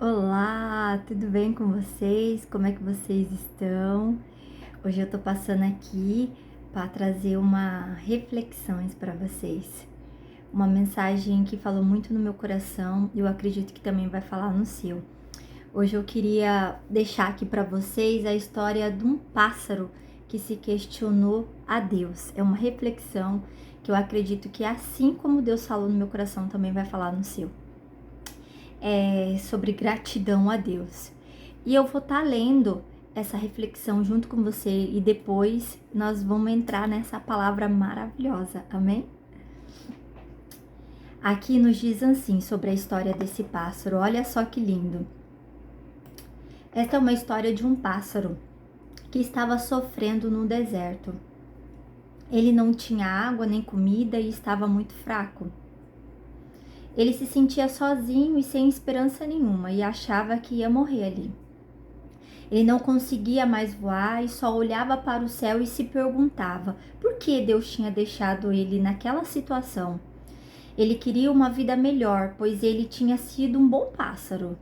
Olá, tudo bem com vocês? Como é que vocês estão? Hoje eu tô passando aqui para trazer uma reflexões para vocês. Uma mensagem que falou muito no meu coração e eu acredito que também vai falar no seu. Hoje eu queria deixar aqui para vocês a história de um pássaro que se questionou a Deus. É uma reflexão que eu acredito que assim como Deus falou no meu coração também vai falar no seu. Sobre gratidão a Deus. E eu vou estar lendo essa reflexão junto com você e depois nós vamos entrar nessa palavra maravilhosa, amém? Aqui nos diz assim sobre a história desse pássaro, olha só que lindo. Esta é uma história de um pássaro que estava sofrendo no deserto. Ele não tinha água nem comida e estava muito fraco. Ele se sentia sozinho e sem esperança nenhuma e achava que ia morrer ali. Ele não conseguia mais voar e só olhava para o céu e se perguntava por que Deus tinha deixado ele naquela situação. Ele queria uma vida melhor, pois ele tinha sido um bom pássaro.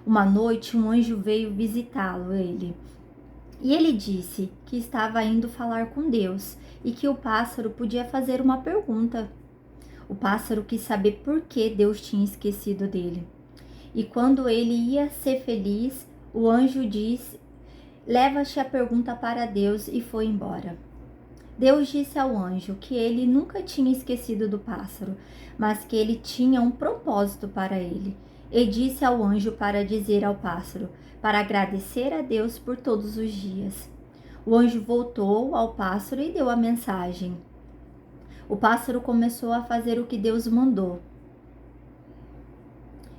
Uma noite, um anjo veio visitá-lo, e ele disse que estava indo falar com Deus e que o pássaro podia fazer uma pergunta. O pássaro quis saber por que Deus tinha esquecido dele. E quando ele ia ser feliz, o anjo disse: leva-te a pergunta para Deus, e foi embora. Deus disse ao anjo que ele nunca tinha esquecido do pássaro, mas que ele tinha um propósito para ele. E disse ao anjo para dizer ao pássaro, para agradecer a Deus por todos os dias. O anjo voltou ao pássaro e deu a mensagem. O pássaro começou a fazer o que Deus mandou.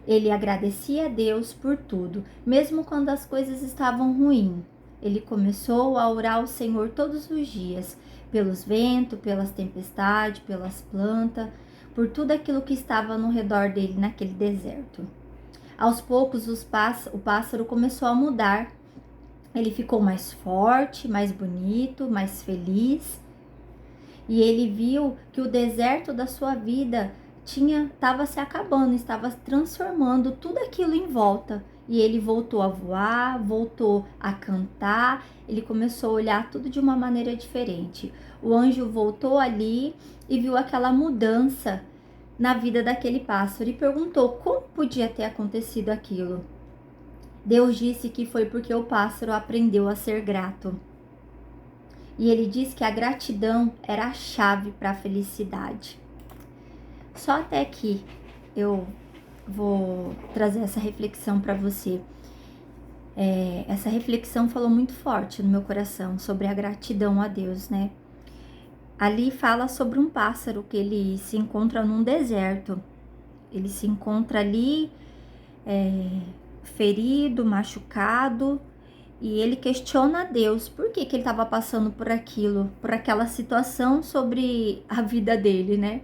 Ele agradecia a Deus por tudo, mesmo quando as coisas estavam ruins. Ele começou a orar ao Senhor todos os dias, pelos ventos, pelas tempestades, pelas plantas, por tudo aquilo que estava no redor dele naquele deserto. Aos poucos, o pássaro começou a mudar. Ele ficou mais forte, mais bonito, mais feliz. E ele viu que o deserto da sua vida estava se acabando, estava transformando tudo aquilo em volta. E ele voltou a voar, voltou a cantar, ele começou a olhar tudo de uma maneira diferente. O anjo voltou ali e viu aquela mudança na vida daquele pássaro e perguntou como podia ter acontecido aquilo. Deus disse que foi porque o pássaro aprendeu a ser grato. E ele disse que a gratidão era a chave para a felicidade. Só até aqui eu vou trazer essa reflexão para você. Essa reflexão falou muito forte no meu coração sobre a gratidão a Deus, né? Ali fala sobre um pássaro que ele se encontra num deserto. Ele se encontra ali ferido, machucado, e ele questiona a Deus por que ele estava passando por aquilo, por aquela situação sobre a vida dele, né?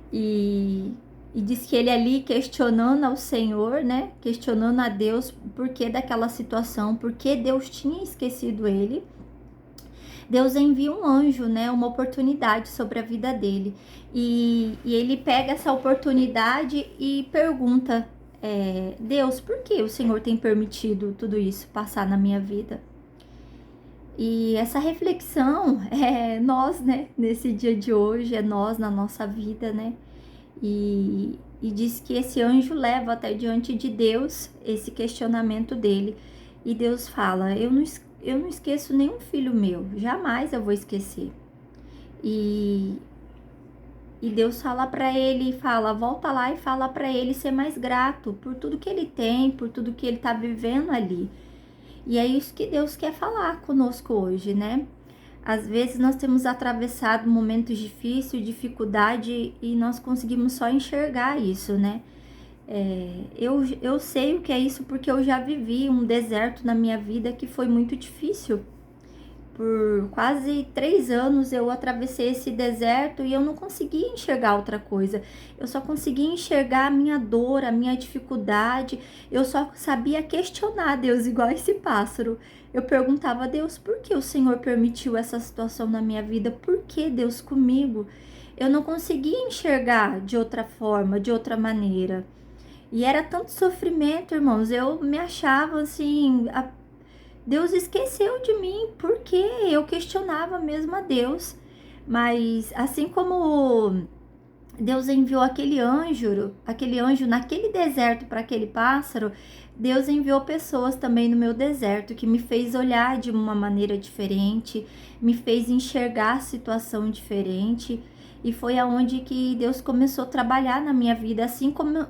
E diz que ele ali questionando ao Senhor, né? Questionando a Deus por que daquela situação, por que Deus tinha esquecido ele. Deus envia um anjo, né? Uma oportunidade sobre a vida dele. E ele pega essa oportunidade e pergunta: Deus, por que o Senhor tem permitido tudo isso passar na minha vida? E essa reflexão é nós, né? Nesse dia de hoje, é nós na nossa vida, né? E diz que esse anjo leva até diante de Deus esse questionamento dele. E Deus fala: eu não esqueço nenhum filho meu, jamais eu vou esquecer. E Deus fala para ele, volta lá e fala para ele ser mais grato por tudo que ele tem, por tudo que ele está vivendo ali. E é isso que Deus quer falar conosco hoje, né? Às vezes nós temos atravessado momentos difíceis, dificuldade, e nós conseguimos só enxergar isso, né? Eu sei o que é isso porque eu já vivi um deserto na minha vida que foi muito difícil. Por quase 3 anos eu atravessei esse deserto e eu não conseguia enxergar outra coisa. Eu só conseguia enxergar a minha dor, a minha dificuldade. Eu só sabia questionar Deus, igual esse pássaro. Eu perguntava a Deus, por que o Senhor permitiu essa situação na minha vida? Por que Deus comigo? Eu não conseguia enxergar de outra forma, de outra maneira. E era tanto sofrimento, irmãos, eu me achava assim, Deus esqueceu de mim, porque eu questionava mesmo a Deus. Mas assim como Deus enviou aquele anjo naquele deserto para aquele pássaro, Deus enviou pessoas também no meu deserto que me fez olhar de uma maneira diferente, me fez enxergar a situação diferente, e foi aonde que Deus começou a trabalhar na minha vida, assim como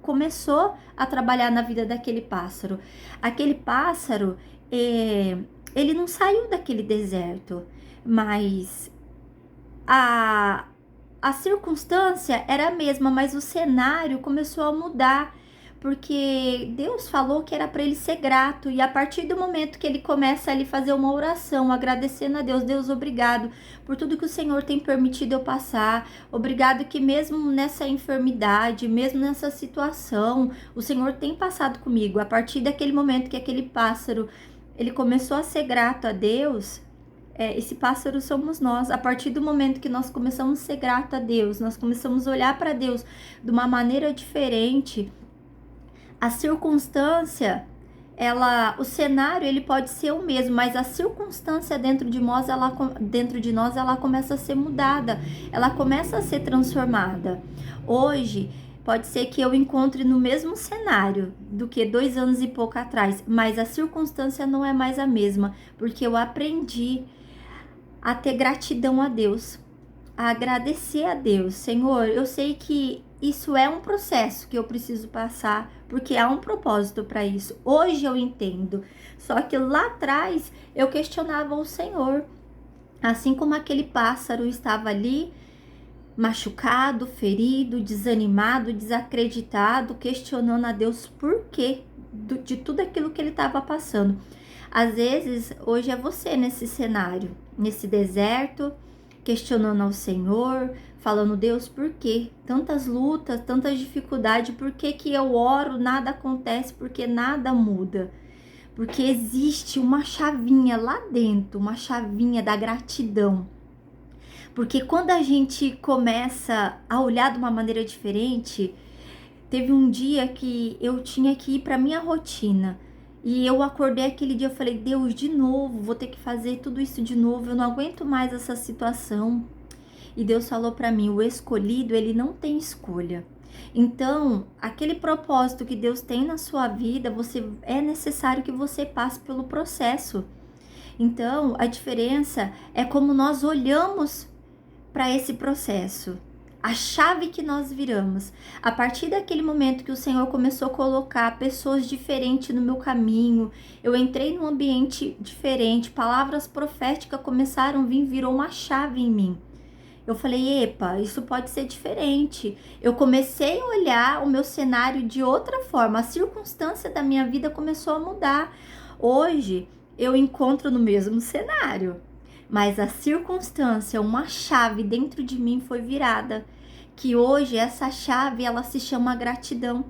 começou a trabalhar na vida daquele pássaro. Aquele pássaro, ele não saiu daquele deserto, mas a circunstância era a mesma, mas o cenário começou a mudar, porque Deus falou que era para ele ser grato, e a partir do momento que ele começa ali fazer uma oração, agradecendo a Deus, Deus, obrigado por tudo que o Senhor tem permitido eu passar, obrigado que mesmo nessa enfermidade, mesmo nessa situação, o Senhor tem passado comigo. A partir daquele momento que aquele pássaro, ele começou a ser grato a Deus, esse pássaro somos nós. A partir do momento que nós começamos a ser grato a Deus, nós começamos a olhar para Deus de uma maneira diferente, a circunstância, o cenário, ele pode ser o mesmo, mas a circunstância dentro de nós, ela começa a ser mudada, ela começa a ser transformada. Hoje, pode ser que eu encontre no mesmo cenário do que 2 anos e pouco atrás, mas a circunstância não é mais a mesma, porque eu aprendi a ter gratidão a Deus, a agradecer a Deus. Senhor, eu sei que isso é um processo que eu preciso passar, porque há um propósito para isso. Hoje eu entendo. Só que lá atrás eu questionava o Senhor. Assim como aquele pássaro estava ali, machucado, ferido, desanimado, desacreditado, questionando a Deus por quê de tudo aquilo que ele estava passando. Às vezes, hoje é você nesse cenário, nesse deserto, questionando ao Senhor, falando, Deus, por quê? Tantas lutas, tantas dificuldades, por que que eu oro, nada acontece, porque nada muda? Porque existe uma chavinha lá dentro, uma chavinha da gratidão. Porque quando a gente começa a olhar de uma maneira diferente, teve um dia que eu tinha que ir para minha rotina, e eu acordei aquele dia, eu falei, Deus, de novo, vou ter que fazer tudo isso de novo, eu não aguento mais essa situação. E Deus falou para mim, o escolhido, ele não tem escolha. Então, aquele propósito que Deus tem na sua vida, é necessário que você passe pelo processo. Então, a diferença é como nós olhamos para esse processo. A chave que nós viramos, a partir daquele momento que o Senhor começou a colocar pessoas diferentes no meu caminho, eu entrei num ambiente diferente, palavras proféticas começaram a vir, virou uma chave em mim. Eu falei, epa, isso pode ser diferente. Eu comecei a olhar o meu cenário de outra forma, a circunstância da minha vida começou a mudar. Hoje, eu encontro no mesmo cenário, mas a circunstância, uma chave dentro de mim foi virada, que hoje essa chave, ela se chama gratidão.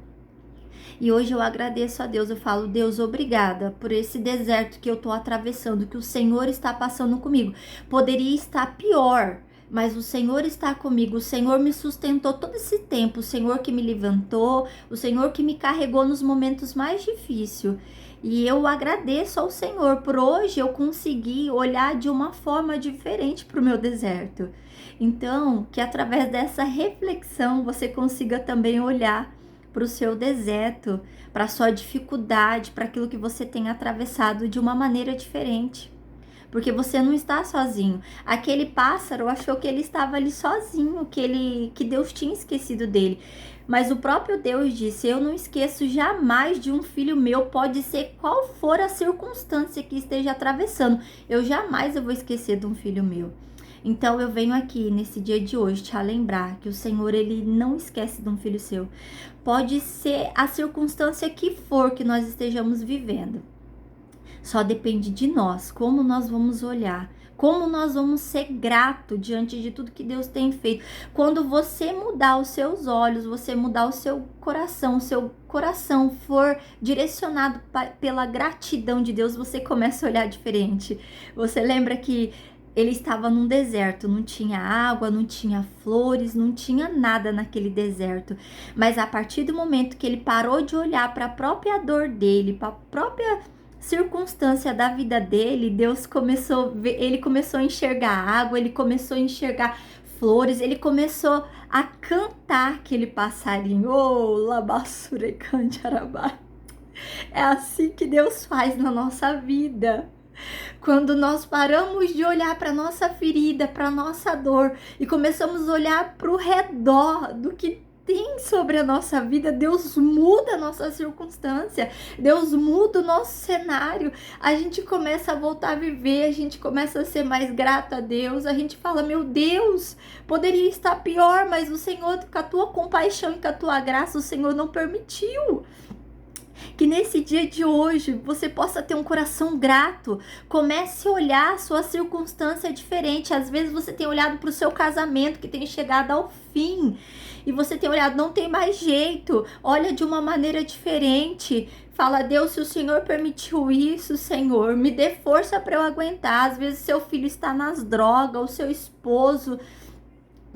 E hoje eu agradeço a Deus, eu falo, Deus, obrigada por esse deserto que eu tô atravessando, que o Senhor está passando comigo. Poderia estar pior, mas o Senhor está comigo, o Senhor me sustentou todo esse tempo, o Senhor que me levantou, o Senhor que me carregou nos momentos mais difíceis. E eu agradeço ao Senhor por hoje eu conseguir olhar de uma forma diferente para o meu deserto. Então, que através dessa reflexão você consiga também olhar para o seu deserto, para a sua dificuldade, para aquilo que você tem atravessado de uma maneira diferente. Porque você não está sozinho. Aquele pássaro achou que ele estava ali sozinho, que Deus tinha esquecido dele. Mas o próprio Deus disse, eu não esqueço jamais de um filho meu, pode ser qual for a circunstância que esteja atravessando. Eu jamais vou esquecer de um filho meu. Então eu venho aqui nesse dia de hoje te lembrar que o Senhor, ele não esquece de um filho seu. Pode ser a circunstância que for que nós estejamos vivendo. Só depende de nós, como nós vamos olhar, como nós vamos ser grato diante de tudo que Deus tem feito. Quando você mudar os seus olhos, você mudar o seu coração for direcionado pela gratidão de Deus, você começa a olhar diferente. Você lembra que Ele estava num deserto, não tinha água, não tinha flores, não tinha nada naquele deserto. Mas a partir do momento que ele parou de olhar para a própria dor dele, para a própria circunstância da vida dele, Deus começou a ver, ele começou a enxergar água, ele começou a enxergar flores, ele começou a cantar aquele passarinho. Oh, labassure cantarabá. É assim que Deus faz na nossa vida. Quando nós paramos de olhar para nossa ferida, para nossa dor e começamos a olhar para o redor do que tem sobre a nossa vida, Deus muda a nossa circunstância, Deus muda o nosso cenário, a gente começa a voltar a viver, a gente começa a ser mais grato a Deus, a gente fala, meu Deus, poderia estar pior, mas o Senhor, com a tua compaixão e com a tua graça, o Senhor não permitiu. Que nesse dia de hoje você possa ter um coração grato. Comece a olhar a sua circunstância diferente. Às vezes você tem olhado para o seu casamento que tem chegado ao fim. E você tem olhado, não tem mais jeito. Olha de uma maneira diferente. Fala, Deus, se o Senhor permitiu isso, Senhor, me dê força para eu aguentar. Às vezes seu filho está nas drogas, o seu esposo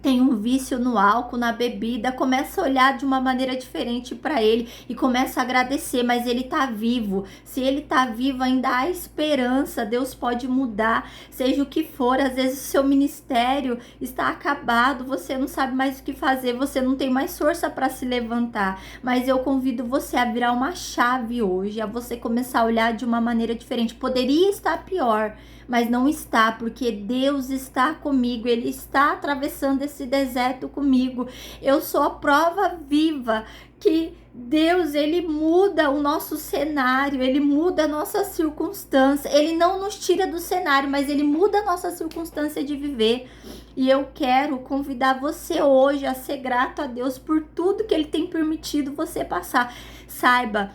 tem um vício no álcool, na bebida, começa a olhar de uma maneira diferente para ele e começa a agradecer, mas ele tá vivo. Se ele tá vivo, ainda há esperança, Deus pode mudar, seja o que for. Às vezes o seu ministério está acabado, você não sabe mais o que fazer, você não tem mais força para se levantar, mas eu convido você a virar uma chave hoje, a você começar a olhar de uma maneira diferente. Poderia estar pior, mas não está, porque Deus está comigo, Ele está atravessando esse deserto comigo. Eu sou a prova viva que Deus, Ele muda o nosso cenário, Ele muda a nossa circunstância, Ele não nos tira do cenário, mas Ele muda a nossa circunstância de viver. E eu quero convidar você hoje a ser grato a Deus por tudo que Ele tem permitido você passar. Saiba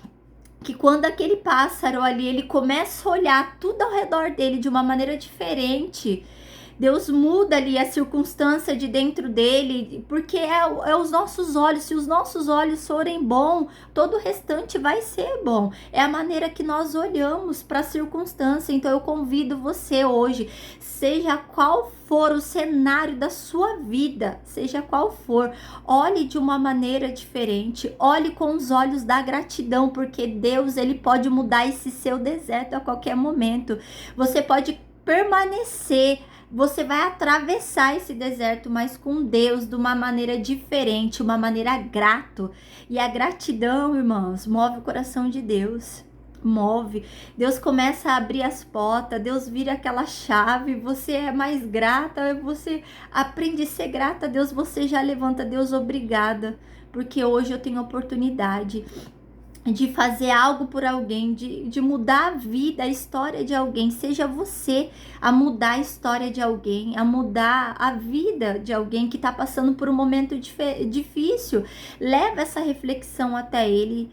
que quando aquele pássaro ali, ele começa a olhar tudo ao redor dele de uma maneira diferente, Deus muda ali a circunstância de dentro dele, porque é os nossos olhos. Se os nossos olhos forem bons, todo o restante vai ser bom. É a maneira que nós olhamos para a circunstância. Então eu convido você hoje, seja qual for o cenário da sua vida, seja qual for, olhe de uma maneira diferente, olhe com os olhos da gratidão, porque Deus, Ele pode mudar esse seu deserto a qualquer momento. Você pode permanecer, você vai atravessar esse deserto, mas com Deus, de uma maneira diferente, uma maneira grato. E a gratidão, irmãos, move o coração de Deus. Move. Deus começa a abrir as portas, Deus vira aquela chave, você é mais grata, você aprende a ser grata a Deus, você já levanta, Deus, obrigada, porque hoje eu tenho oportunidade de fazer algo por alguém, de mudar a vida, a história de alguém. Seja você a mudar a história de alguém, a mudar a vida de alguém que está passando por um momento difícil. Leva essa reflexão até ele.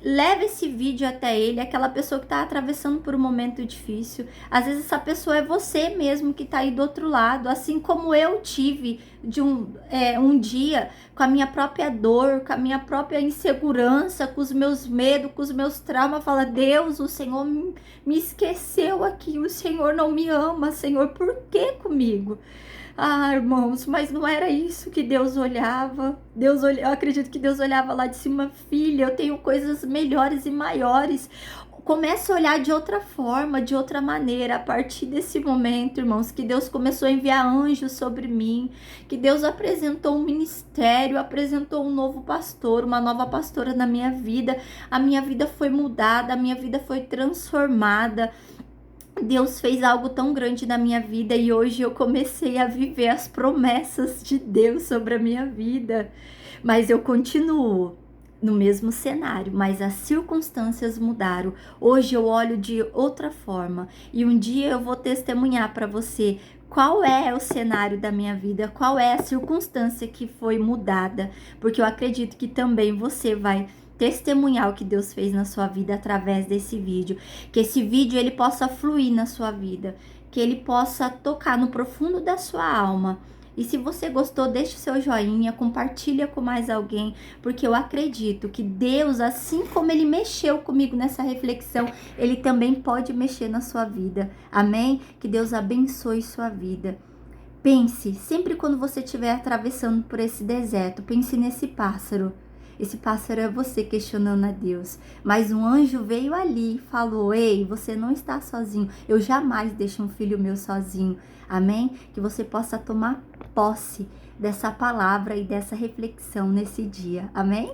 Leva esse vídeo até ele, aquela pessoa que está atravessando por um momento difícil. Às vezes essa pessoa é você mesmo que está aí do outro lado, assim como eu tive de um dia com a minha própria dor, com a minha própria insegurança, com os meus medos, com os meus traumas. Fala, Deus, o Senhor me esqueceu aqui, o Senhor não me ama, Senhor, por que comigo? Ah, irmãos, mas não era isso que Deus olhava. Eu acredito que Deus olhava lá de cima, filha, eu tenho coisas melhores e maiores. Comece a olhar de outra forma, de outra maneira, a partir desse momento, irmãos, que Deus começou a enviar anjos sobre mim, que Deus apresentou um ministério, apresentou um novo pastor, uma nova pastora na minha vida. A minha vida foi mudada, a minha vida foi transformada. Deus fez algo tão grande na minha vida e hoje eu comecei a viver as promessas de Deus sobre a minha vida. Mas eu continuo no mesmo cenário, mas as circunstâncias mudaram. Hoje eu olho de outra forma e um dia eu vou testemunhar para você qual é o cenário da minha vida, qual é a circunstância que foi mudada, porque eu acredito que também você vai testemunhar o que Deus fez na sua vida através desse vídeo, que esse vídeo ele possa fluir na sua vida, que ele possa tocar no profundo da sua alma E se você gostou, deixa o seu joinha, compartilha com mais alguém, porque eu acredito que Deus, assim como Ele mexeu comigo nessa reflexão, Ele também pode mexer na sua vida. Amém? Que Deus abençoe sua vida. Pense, sempre quando você estiver atravessando por esse deserto, pense nesse pássaro. Esse pássaro é você questionando a Deus. Mas um anjo veio ali e falou: ei, você não está sozinho. Eu jamais deixo um filho meu sozinho. Amém? Que você possa tomar posse dessa palavra e dessa reflexão nesse dia. Amém?